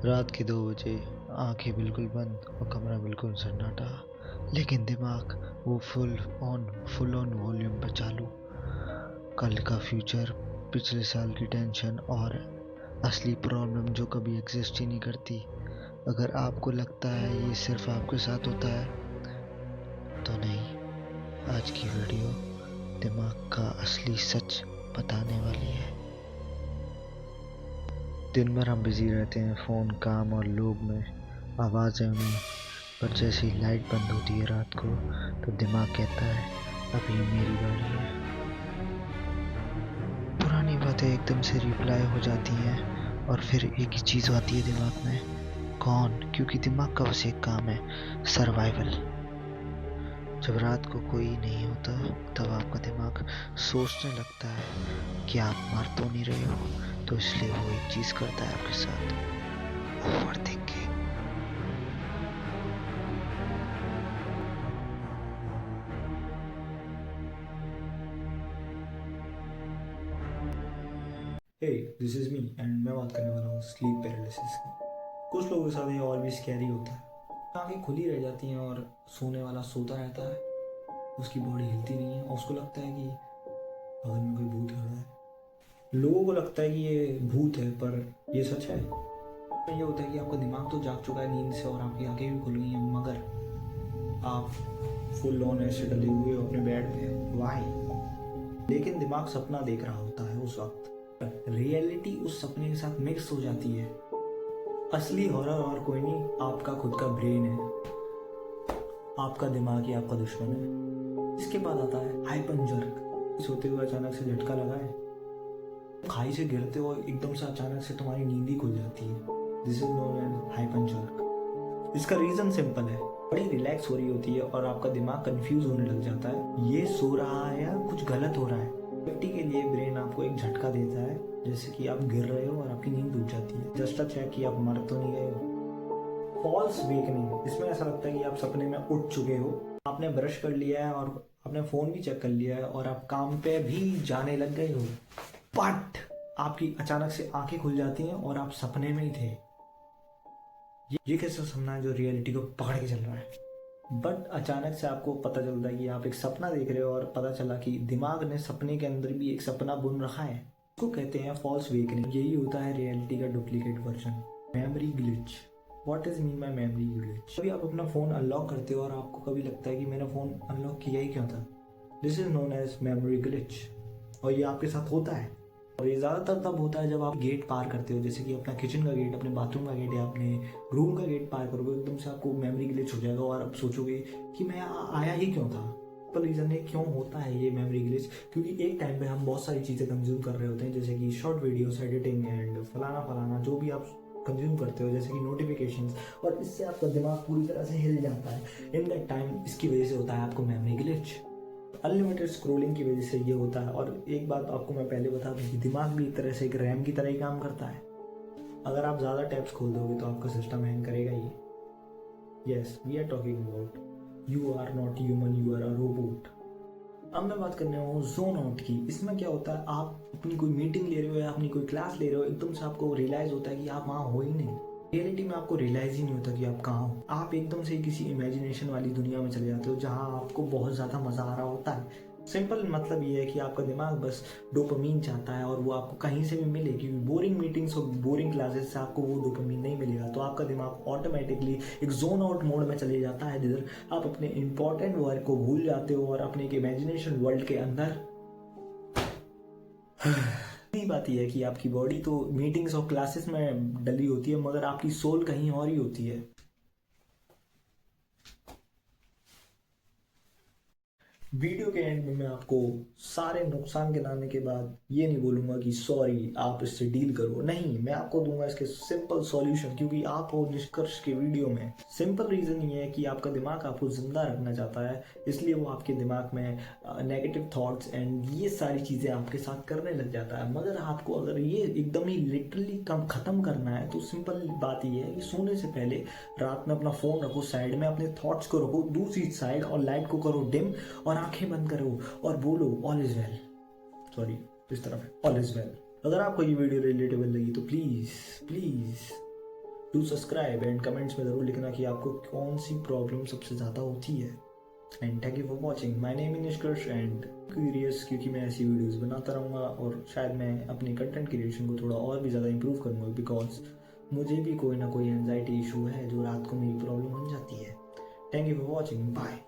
रात के 2 बजे, आंखें बिल्कुल बंद और कमरा बिल्कुल सन्नाटा, लेकिन दिमाग वो फुल ऑन वॉल्यूम पे चालू। कल का फ्यूचर, पिछले साल की टेंशन और असली प्रॉब्लम जो कभी एग्जिस्ट ही नहीं करती। अगर आपको लगता है ये सिर्फ आपके साथ होता है तो नहीं। आज की वीडियो दिमाग का असली सच बताने वाली है। दिन भर हम बिजी रहते हैं, फ़ोन, काम और लोग में आवाज़ें में, पर जैसे ही लाइट बंद होती है रात को तो दिमाग कहता है अभी मेरी बारी है। पुरानी बातें एकदम से रिप्लाई हो जाती हैं और फिर एक ही चीज़ आती है दिमाग में, कौन? क्योंकि दिमाग का बस एक काम है, सर्वाइवल। जब रात को कोई नहीं होता तब आपका दिमाग सोचने लगता है कि आप मर तो नहीं रहे हो, तो इसलिए वो एक चीज़ करता है आपके साथ, overthinking. Hey this is me and मैं बात करने वाला हूँ स्लीप पैरालिसिस की। कुछ लोगों के साथ ये और भी स्कैरी होता है। आंखें खुली रह जाती हैं और सोने वाला सोता रहता है, उसकी बॉडी हिलती नहीं है और उसको लगता है कि बगल में कोई भूत खड़ा है। लोगों को लगता है कि ये भूत है, पर ये सच है। ये होता है कि आपका दिमाग तो जाग चुका है नींद से और आपकी आंखें भी खुल गई हैं, मगर आप फुल ऑन ऐसे डले हुए हो अपने बेड पे। वाई? लेकिन दिमाग सपना देख रहा होता है उस वक्त। रियलिटी उस सपने के साथ मिक्स हो जाती है। असली हॉरर और कोई नहीं, आपका खुद का ब्रेन है। आपका दिमाग ही आपका दुश्मन है। इसके बाद आता है हाइपन जर्क। सोते हुए अचानक से झटका लगा है, खाई से गिरते हो एकदम से अचानक से तुम्हारी नींद ही खुल जाती है। This is known as hypnic jerk. इसका रीजन सिंपल है, बड़ी रिलैक्स हो रही होती है और आपका दिमाग कंफ्यूज होने लग जाता है, ये सो रहा है या कुछ गलत हो रहा है। सेफ्टी के लिए ब्रेन आपको एक झटका देता है, जैसे कि आप गिर रहे हो और आपकी नींद टूट जाती है, जस्ट अ चेक कि आप मर तो नहीं गए हो। फॉल्स वेकनिंग, इसमें ऐसा लगता है कि आप सपने में उठ चुके हो, आपने ब्रश कर लिया है और आपने फोन भी चेक कर लिया है और आप काम पे भी जाने लग गए हो, बट आपकी अचानक से आंखें खुल जाती हैं और आप सपने में ही थे। ये कैसा सपना है जो रियलिटी को पकड़ के चल रहा है। बट अचानक से आपको पता चलता है कि आप एक सपना देख रहे हो और पता चला कि दिमाग ने सपने के अंदर भी एक सपना बुन रखा है। इसको कहते हैं फॉल्स वेकनिंग। यही होता है रियलिटी का duplicate version, memory glitch. What is mean by memory glitch? कभी आप अपना फोन अनलॉक करते हो और आपको कभी लगता है कि मैंने फोन अनलॉक किया ही क्यों था। This is known as memory glitch और ये आपके साथ होता है। और ये ज़्यादातर तब होता है जब आप गेट पार करते हो, जैसे कि अपना किचन का गेट, अपने बाथरूम का गेट या अपने रूम का गेट पार करोगे, एकदम से आपको मेमोरी ग्लिच हो जाएगा और आप सोचोगे कि मैं आया ही क्यों था। पर रीज़न है क्यों होता है ये मेमोरी ग्लिच, क्योंकि एक टाइम पे हम बहुत सारी चीज़ें कंज्यूम कर रहे होते हैं, जैसे कि शॉर्ट वीडियोस एडिटिंग एंड फलाना फलाना जो भी आप कंज्यूम करते हो, जैसे कि नोटिफिकेशंस, और इससे आपका दिमाग पूरी तरह से हिल जाता है इन दैट टाइम। इसकी वजह से होता है आपको मेमोरी ग्लिच। अनलिमिटेड स्क्रोलिंग की वजह से ये होता है। और एक बात आपको मैं पहले बता दूं कि दिमाग भी एक तरह से एक रैम की तरह ही काम करता है। अगर आप ज़्यादा टैब्स खोल दोगे तो आपका सिस्टम हैंग करेगा ही। Yes, we are talking about you are not human, you are a robot. अब मैं बात करने वाला हूँ जोन आउट की। इसमें क्या होता है, आप अपनी कोई मीटिंग ले रहे हो या अपनी कोई क्लास ले रहे हो, एकदम से आपको रियलाइज होता है कि आप वहाँ हो ही नहीं। रियलिटी में आपको रियलाइज ही नहीं होता कि आप कहाँ हो। आप एकदम से किसी इमेजिनेशन वाली दुनिया में चले जाते हो जहाँ आपको बहुत ज़्यादा मज़ा आ रहा होता है। सिंपल मतलब ये है कि आपका दिमाग बस डोपामीन चाहता है और वो आपको कहीं से भी मिले, क्योंकि बोरिंग मीटिंग्स और बोरिंग क्लासेस से आपको वो डोपामीन नहीं मिलेगा, तो आपका दिमाग ऑटोमेटिकली एक जोन आउट मोड में चले जाता है, जिधर आप अपने इंपॉर्टेंट वर्क को भूल जाते हो और अपने एक इमेजिनेशन वर्ल्ड के अंदर। यही बात यह है कि आपकी बॉडी तो मीटिंग्स और क्लासेस में डली होती है, मगर आपकी सोल कहीं और ही होती है। वीडियो के एंड में मैं आपको सारे नुकसान गिनाने के बाद ये नहीं बोलूंगा कि सॉरी आप इससे डील करो, नहीं, मैं आपको दूंगा इसके सिंपल सॉल्यूशन, क्योंकि आप हो निष्कर्ष के वीडियो में। सिंपल रीजन ये है कि आपका दिमाग आपको जिंदा रखना चाहता है, इसलिए वो आपके दिमाग में नेगेटिव थॉट्स एंड ये सारी चीज़ें आपके साथ करने लग जाता है। मगर आपको अगर ये एकदम ही लिटरली कम ख़त्म करना है तो सिंपल बात ये है कि सोने से पहले रात में अपना फ़ोन रखो साइड में, अपने थॉट्स को रखो दूसरी साइड और लाइट को करो डिम और आंखें बंद करो और बोलो ऑल इज वेल। सॉरी, इस तरफ ऑल इज वेल। अगर आपको ये वीडियो रिलेटेबल लगी तो please please do subscribe and comments में ज़रूर लिखना कि आपको कौन सी प्रॉब्लम सबसे ज़्यादा होती है। And thank you for watching. My name is निष्कर्ष एंड क्यूरियस, क्योंकि मैं ऐसी वीडियोस बनाता रहूँगा और शायद मैं अपनी कंटेंट क्रिएशन को थोड़ा और भी ज़्यादा इंप्रूव करूँगा, बिकॉज मुझे भी कोई ना कोई एंजाइटी इशू है जो रात को मेरी प्रॉब्लम बन जाती है। Thank you for watching, bye.